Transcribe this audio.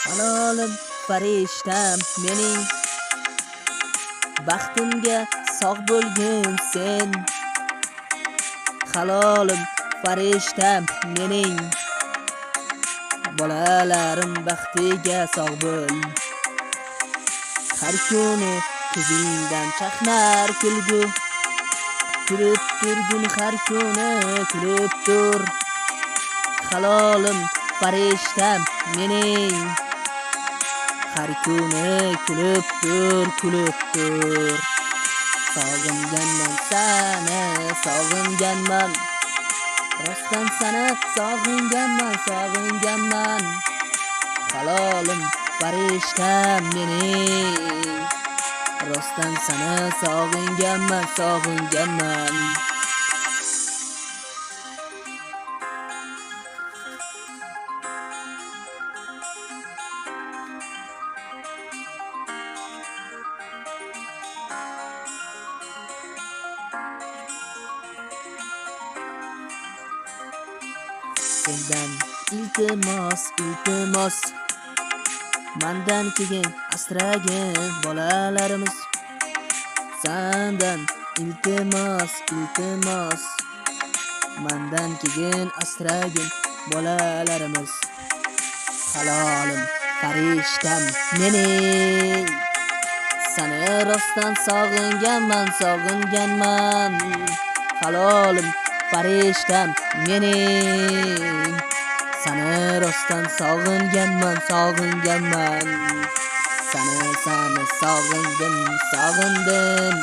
Halolim farishtam mening, baxtimga sog' bo'lgin sen. Halolim farishtam mening, bolalarim baxtiga sog' bo'l. Har kuni ko'zingdan chaqnar kulgu, kulib turgin har kuni kulib tur. Halolim farishtam mening, har kuni kulib tur. Sog'inganman seni, sog'inganman. Rostdan seni sog'inganman. Halolim farishtam mening, rostdan seni sog'inganman. Sendan iltimos, mendan keyin asragin bolalarimiz. Sendan iltimos, mendan keyin asragin bolalarimiz. Halolim farishtam mening, seni rostdan sog'inganman. Halolim farishtam mening, seni rostdan sog'inganman. Seni sog'indim.